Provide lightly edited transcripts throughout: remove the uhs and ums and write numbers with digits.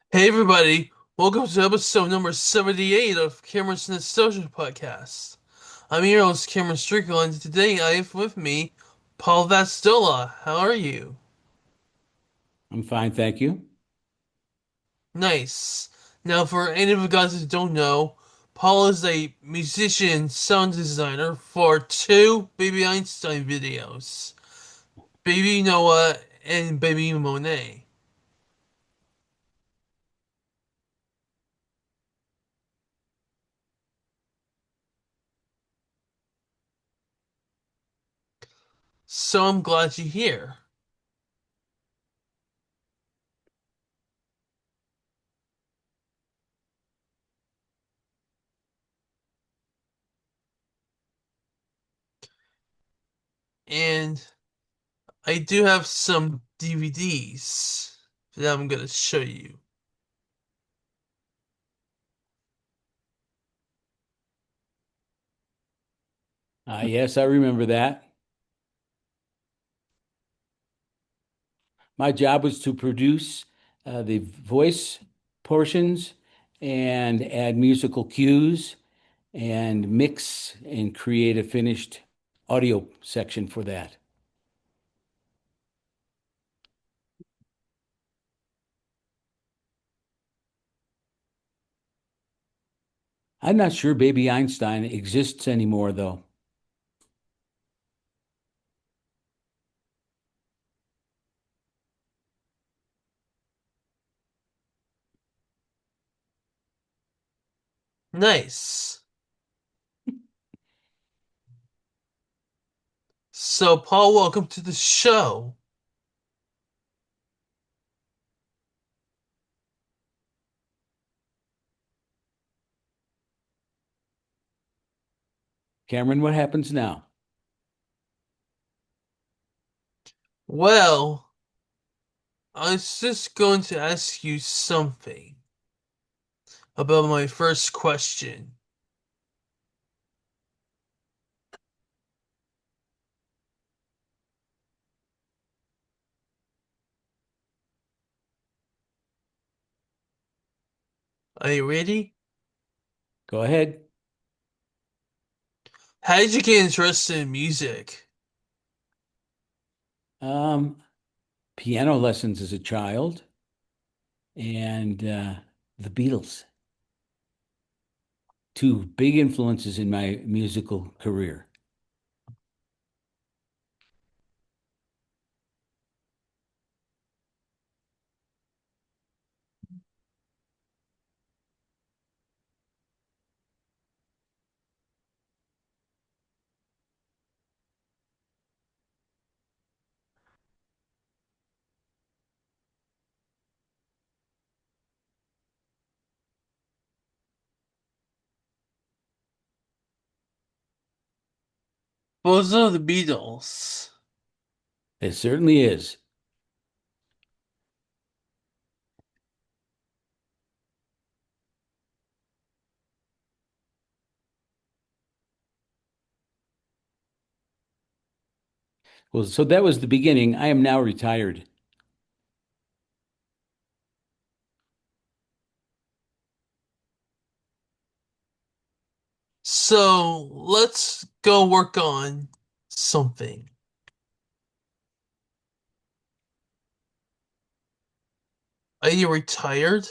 Hey everybody, welcome to episode number 78 of Cameron's Nostalgia Podcast. I'm your host, Cameron Strickland, and today I have with me Paul Vastola. How are you? I'm fine, thank you. Nice. Now, for any of you guys that don't know, Paul is a musician and sound designer for two Baby Einstein videos, Baby Noah and Baby Monet. So I'm glad you're here. And I do have some DVDs that I'm gonna show you. Yes, I remember that. My job was to produce the voice portions and add musical cues and mix and create a finished audio section for that. I'm not sure Baby Einstein exists anymore, though. Nice. So, Paul, welcome to the show. Cameron, what happens now? Well, I was just going to ask you something about my first question. Are you ready? Go ahead. How did you get interested in music? Um, Piano lessons as a child and the Beatles, two big influences in my musical career. Those are the Beatles. It certainly is. Well, so that was the beginning. I am now retired. So, let's go work on something. Are you retired?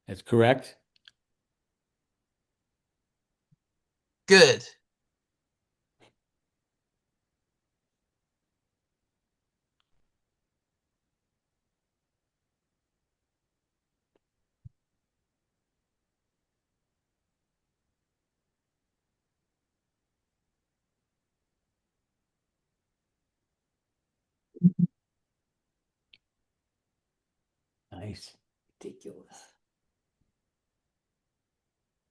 That's correct. Good. Nice. Ridiculous.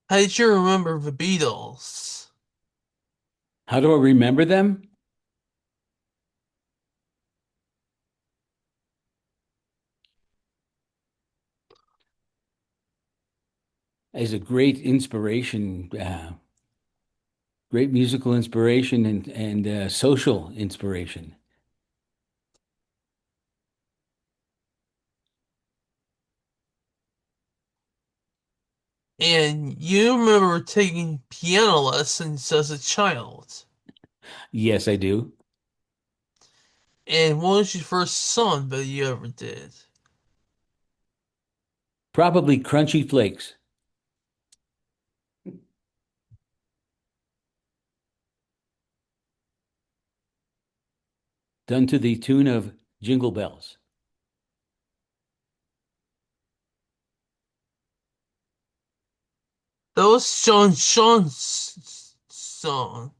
How did you remember the Beatles? How do I remember them? As a great inspiration, great musical inspiration and social inspiration. And you remember taking piano lessons as a child. Yes, I do. And what was your first song that you ever did? Probably Crunchy Flakes, done to the tune of Jingle Bells. That was John Sean's song.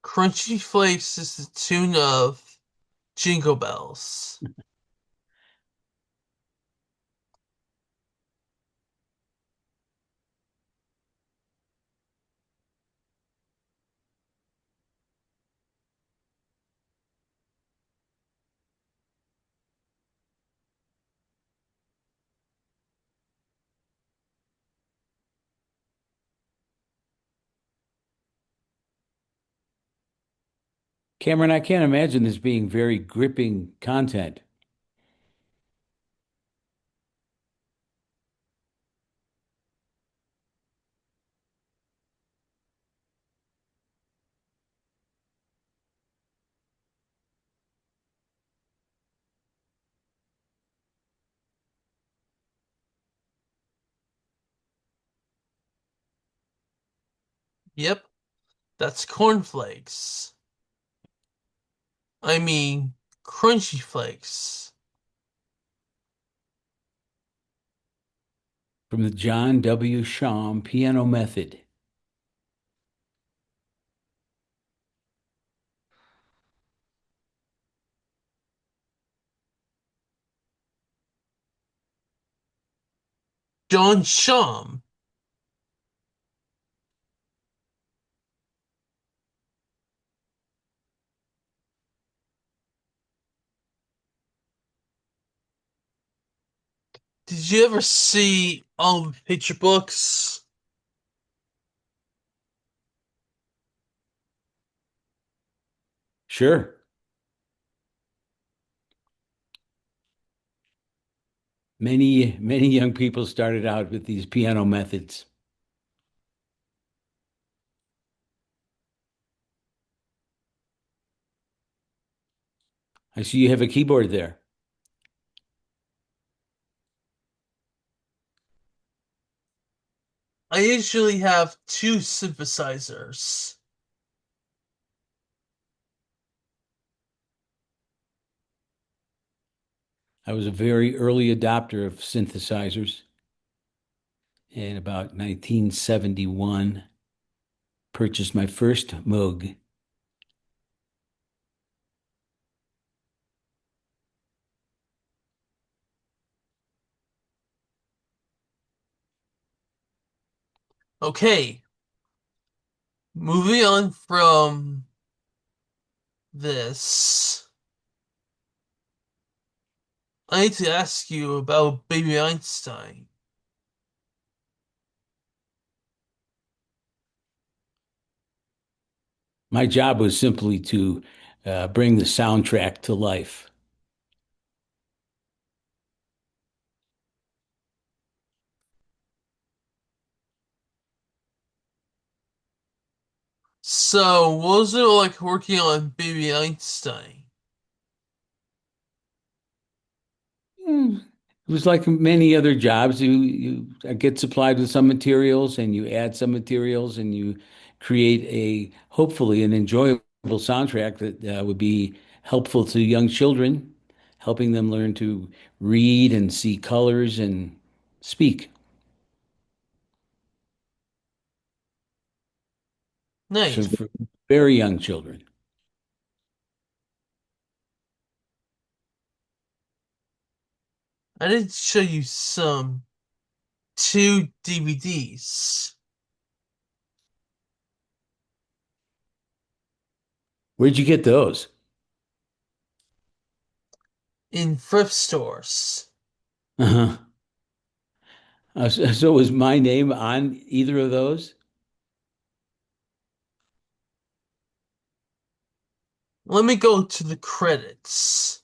Crunchy Flakes is the tune of Jingle Bells. Cameron, I can't imagine this being very gripping content. Yep, that's cornflakes. I mean, Crunchy Flakes. From the John W. Sham Piano Method. John Shum. Did you ever see all the picture books? Sure. Many young people started out with these piano methods. I see you have a keyboard there. I usually have two synthesizers. I was a very early adopter of synthesizers. In about 1971, purchased my first Moog. Okay, moving on from this, I need to ask you about Baby Einstein. My job was simply to bring the soundtrack to life. So, what was it like working on Baby Einstein? Mm. It was like many other jobs. You get supplied with some materials and you add some materials and you create hopefully an enjoyable soundtrack that would be helpful to young children, helping them learn to read and see colors and speak. So Nice. for very young children. I did show you some two DVDs Where'd you get those? in thrift stores. Uh-huh. So was my name on either of those? Let me go to the credits.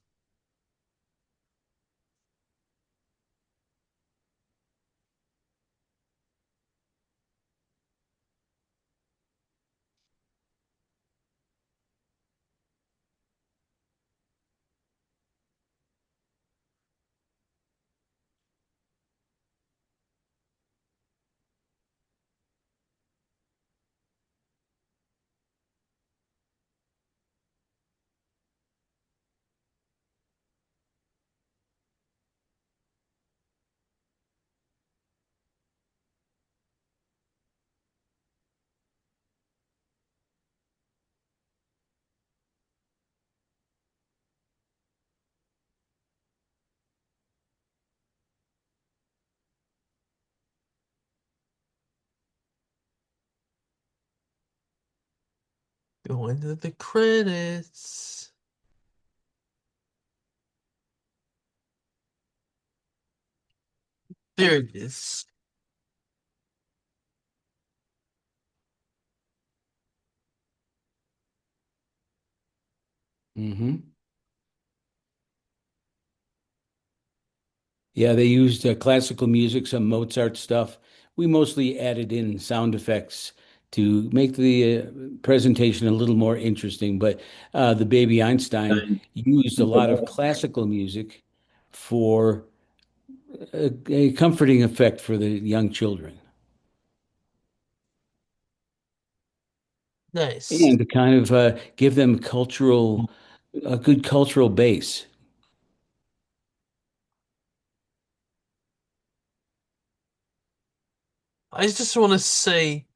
Go into the credits. There it is. Hmm. Yeah, they used classical music, some Mozart stuff. We mostly added in sound effects to make the presentation a little more interesting. But the Baby Einstein used a lot of classical music for a comforting effect for the young children Nice. and to kind of give them a good cultural base. I just want to say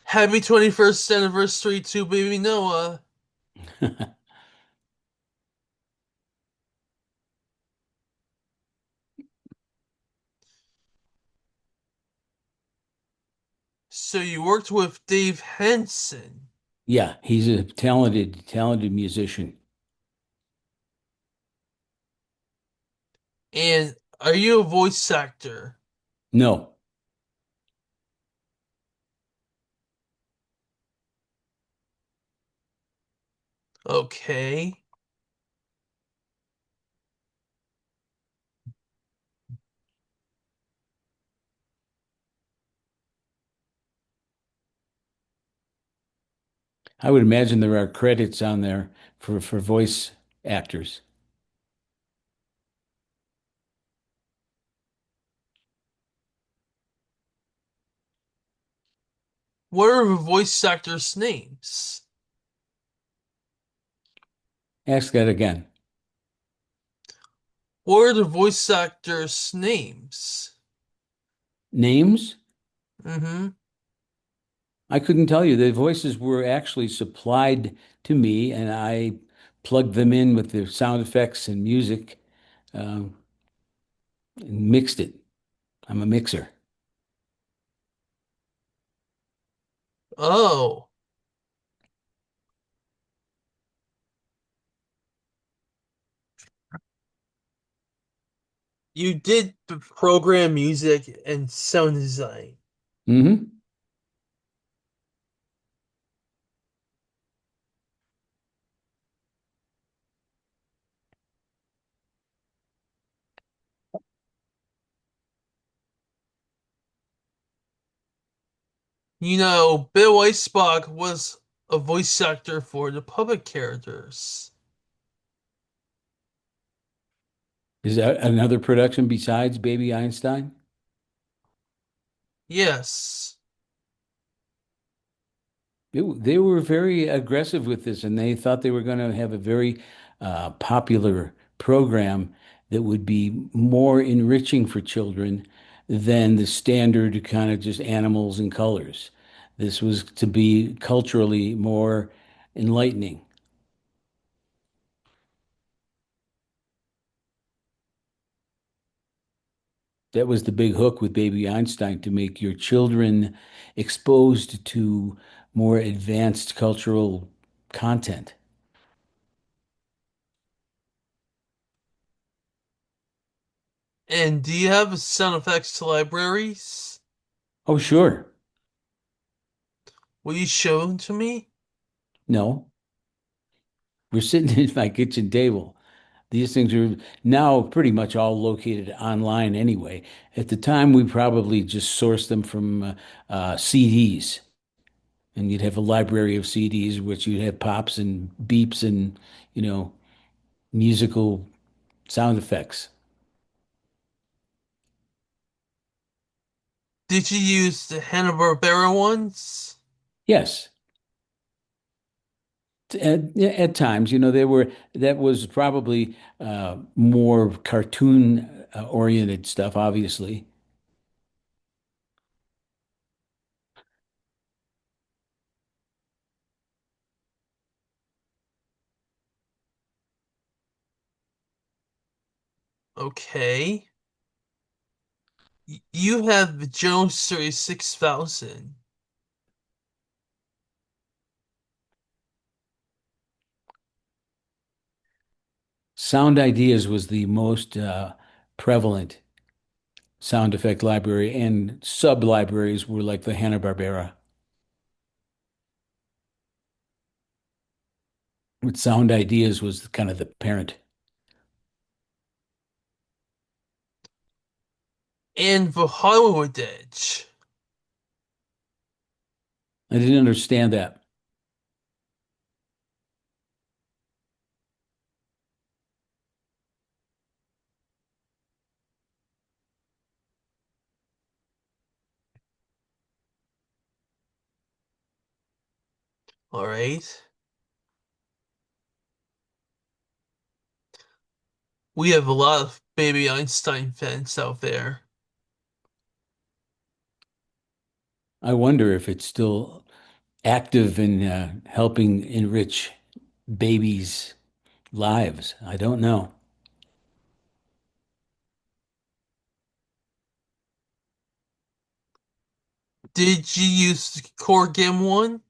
happy 21st anniversary to Baby Noah. So you worked with Dave Henson. Yeah, he's a talented musician. And are you a voice actor? No. Okay. I would imagine there are credits on there for voice actors. What are the voice actors' names? Ask that again. What are the voice actors' names? Names? Mm-hmm. I couldn't tell you. The voices were actually supplied to me, and I plugged them in with the sound effects and music, and mixed it. I'm a mixer. Oh, you did program music and sound design. Hmm. You know, Bill Weissbach was a voice actor for the puppet characters. Is that another production besides Baby Einstein? Yes. They were very aggressive with this, and they thought they were going to have a very popular program that would be more enriching for children than the standard kind of just animals and colors. This was to be culturally more enlightening. That was the big hook with Baby Einstein to make your children exposed to more advanced cultural content. And do you have sound effects libraries? Oh, sure. Will you show them to me? No, we're sitting at my kitchen table. These things are now pretty much all located online anyway. At the time, we probably just sourced them from CDs, and you'd have a library of CDs, which you'd have pops and beeps and, you know, musical sound effects. Did you use the Hanna-Barbera ones? Yes, at times, that was probably more cartoon oriented stuff, obviously. Okay. You have the Jones Series 6000. Sound Ideas was the most prevalent sound effect library, and sub libraries were like the Hanna-Barbera. But Sound Ideas was kind of the parent. And the Hollywood Edge. I didn't understand that. All right. We have a lot of Baby Einstein fans out there. I wonder if it's still active in helping enrich babies' lives. I don't know. Did you use the Core Gim one?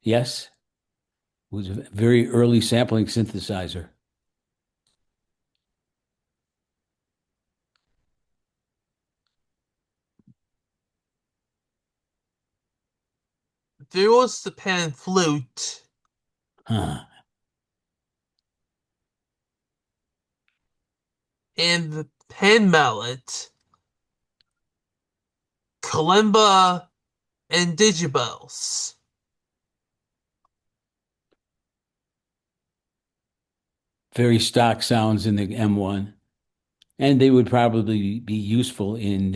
Yes, it was a very early sampling synthesizer. There was the pan flute Huh. and the pan mallet, kalimba, and digibells. Very stock sounds in the M1, and they would probably be useful in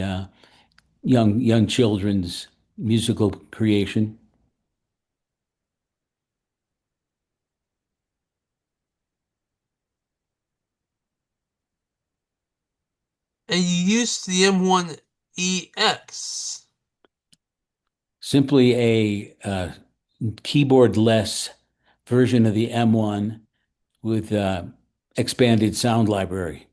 young children's musical creation. And you used the M1EX. Simply a keyboard-less version of the M1 with expanded sound library.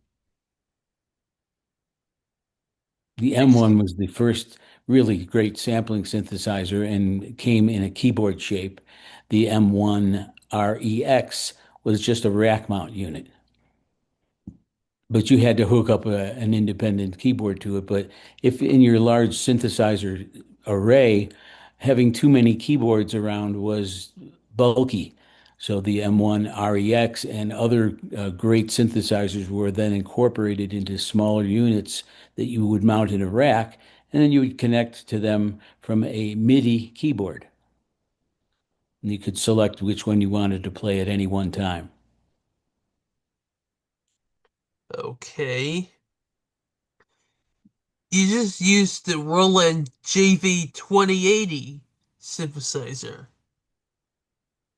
The Ex- M1 was the first really great sampling synthesizer and came in a keyboard shape. The M1 REX was just a rack mount unit, but you had to hook up an independent keyboard to it. But if in your large synthesizer array, having too many keyboards around was bulky. So the M1 REX and other great synthesizers were then incorporated into smaller units that you would mount in a rack, and then you would connect to them from a MIDI keyboard. And you could select which one you wanted to play at any one time. okay. You just used the Roland JV2080 synthesizer.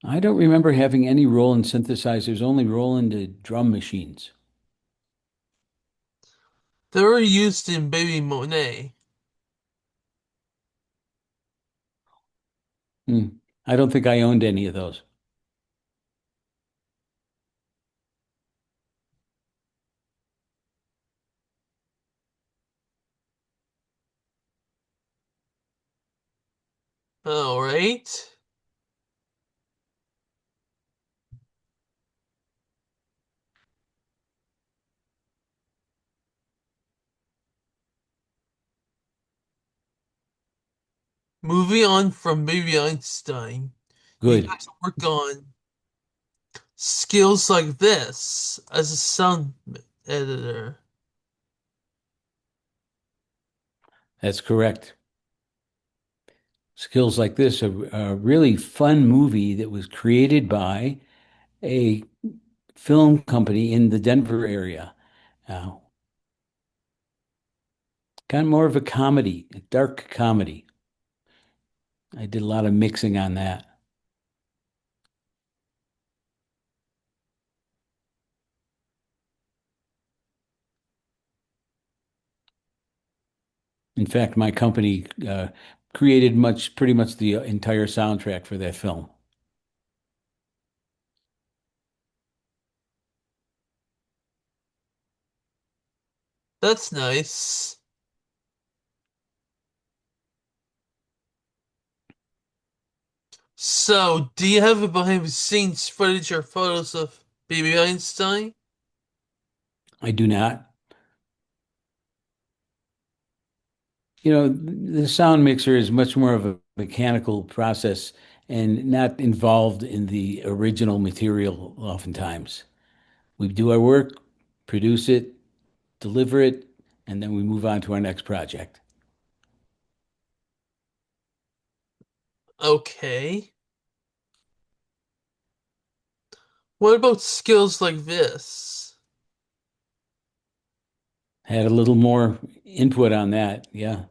I don't remember having any Roland synthesizers, only Roland drum machines. They were used in Baby Monet. Hmm. I don't think I owned any of those. All right. moving on from Baby Einstein, you Good. got to work on skills like this as a sound editor. That's correct. Skills like this, a really fun movie that was created by a film company in the Denver area. Uh, Kind of more of a comedy, a dark comedy. I did a lot of mixing on that. In fact, my company created pretty much the entire soundtrack for that film. That's nice. So, do you have a behind the scenes footage or photos of Baby Einstein? I do not. The sound mixer is much more of a mechanical process and not involved in the original material oftentimes. We do our work, produce it, deliver it, and then we move on to our next project. Okay. What about skills like this? Had a little more input on that. Yeah,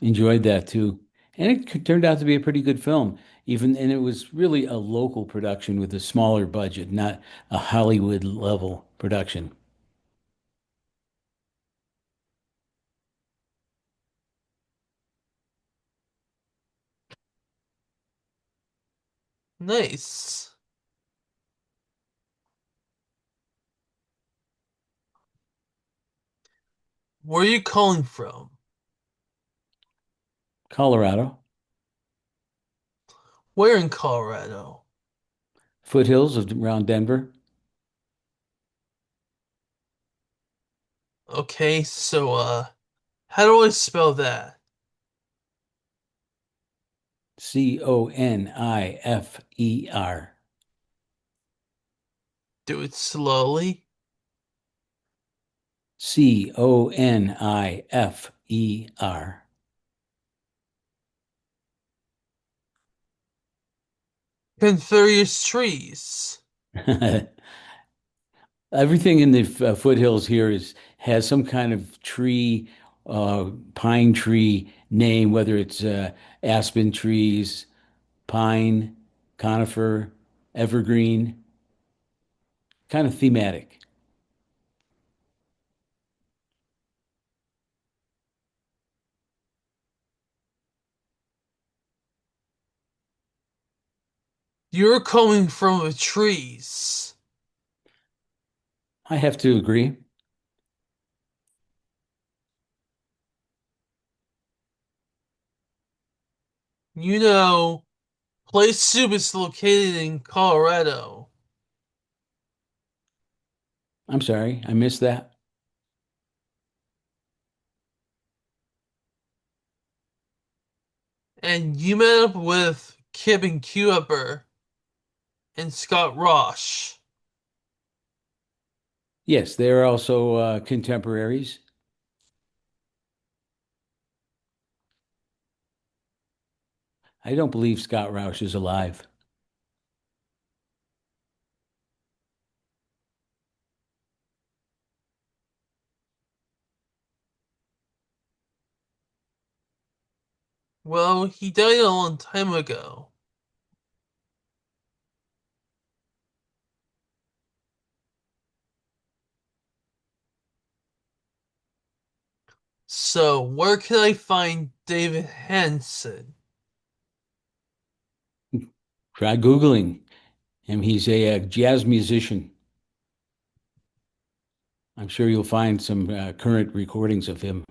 enjoyed that too. And it turned out to be a pretty good film, and it was really a local production with a smaller budget, not a Hollywood level production. Nice. Where are you calling from? Colorado, Where in Colorado? foothills of around Denver, Okay, so how do I spell that? Conifer. Do it slowly. Conifer. Conferrius trees. Everything in the foothills here is has some kind of tree, pine tree name, whether it's aspen trees, pine, conifer, evergreen, kind of thematic. You're coming from the trees. I have to agree. You know, Place Soup is located in Colorado, I'm sorry, I missed that. and you met up with Kip and Cuber and Scott Rosh. Yes, they're also contemporaries. I don't believe Scott Roush is alive. Well, he died a long time ago. So, where can I find David Hansen? Try Googling him. He's a, jazz musician. I'm sure you'll find some current recordings of him.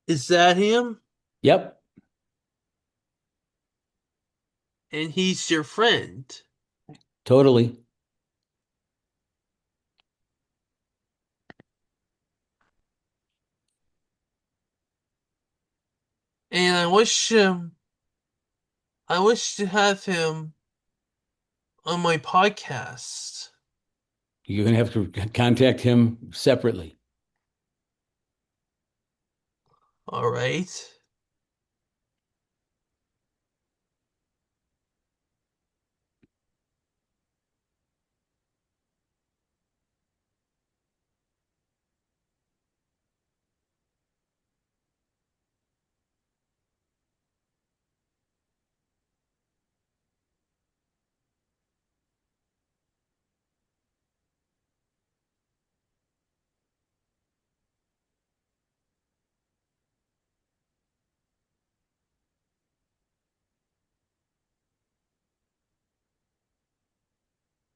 Is that him? Yep, and he's your friend. totally. And I wish to have him on my podcast. You're going to have to contact him separately. All right.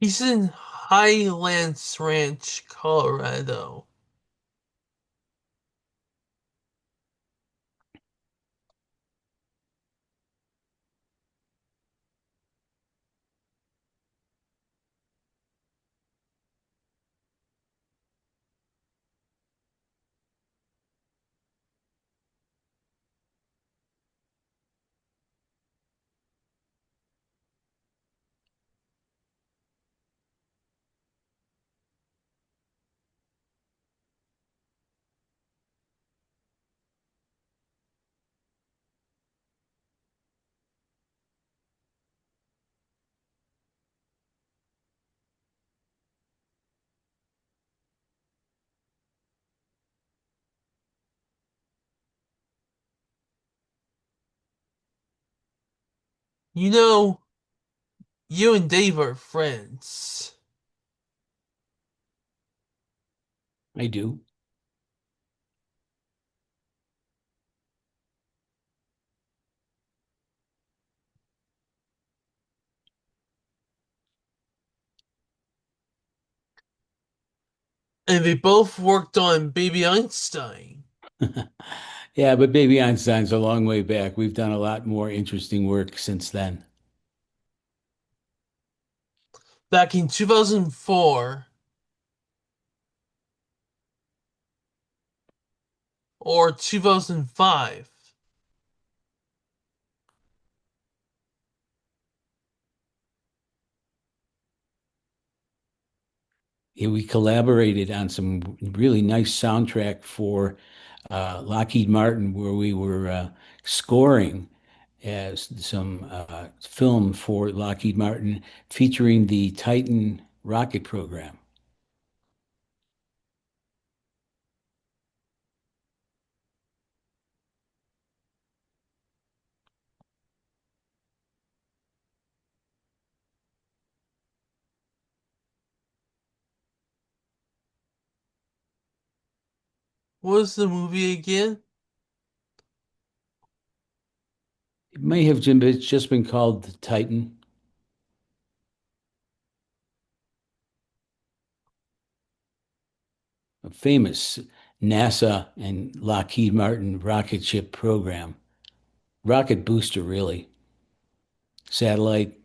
He's in Highlands Ranch, Colorado. You know, you and Dave are friends. I do. And they both worked on Baby Einstein. Yeah, but Baby Einstein's a long way back. We've done a lot more interesting work since then. Back in 2004 or 2005. Yeah, we collaborated on some really nice soundtrack for Lockheed Martin, where we were scoring as some film for Lockheed Martin featuring the Titan rocket program. What was the movie again? It may have just been called the Titan, a famous NASA and Lockheed Martin rocket ship program. Rocket booster, really. Satellite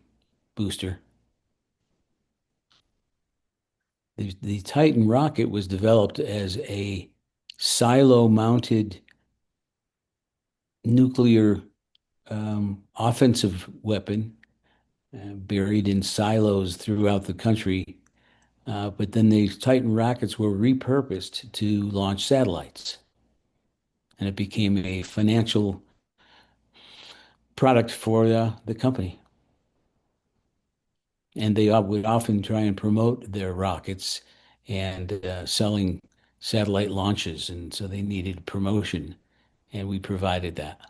booster. The Titan rocket was developed as a silo-mounted nuclear offensive weapon buried in silos throughout the country. But then the Titan rockets were repurposed to launch satellites, and it became a financial product for the company. And they would often try and promote their rockets and selling satellite launches, and so they needed promotion, and we provided that.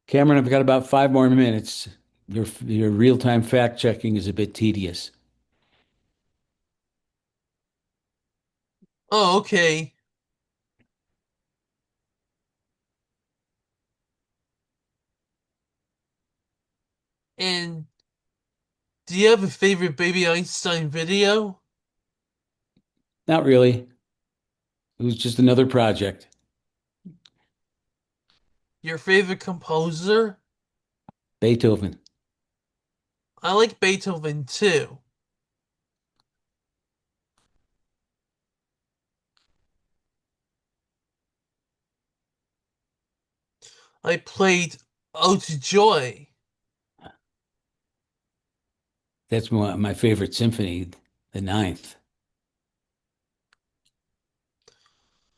Cameron, I've got about 5 more minutes. Your real-time fact checking is a bit tedious. Oh, okay. And do you have a favorite Baby Einstein video? Not really. It was just another project. Your favorite composer? Beethoven. I like Beethoven too. I played Ode to Joy. That's my favorite symphony, the ninth.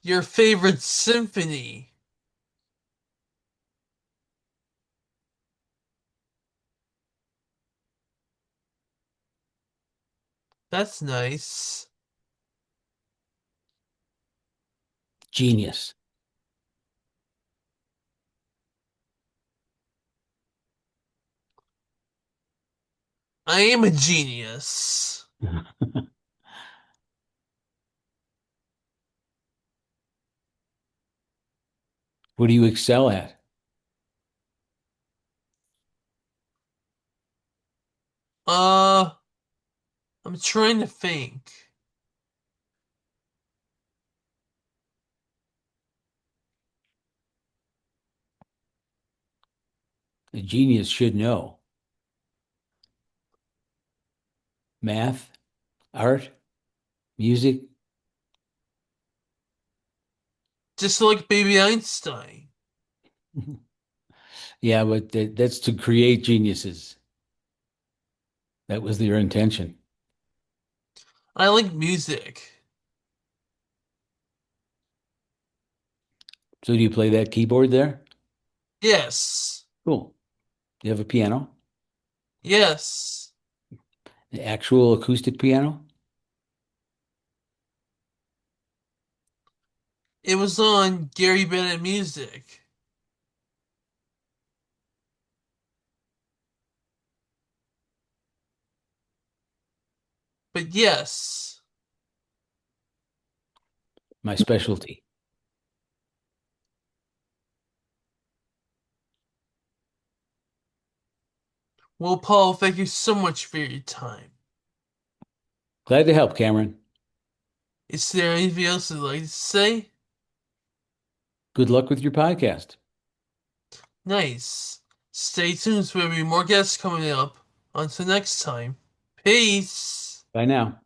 Your favorite symphony? That's nice. Genius. I am a genius. What do you excel at? Uh, I'm trying to think. A genius should know. Math, art, music. Just like Baby Einstein. Yeah, but that's to create geniuses. That was their intention. I like music. So do you play that keyboard there? Yes. Cool. You have a piano? Yes. An actual acoustic piano? It was on Gary Bennett Music. But yes, My specialty. well, Paul, thank you so much for your time. Glad to help, Cameron. Is there anything else you'd like to say? Good luck with your podcast. Nice. Stay tuned, there will be more guests coming up. Until next time. Peace. Bye now.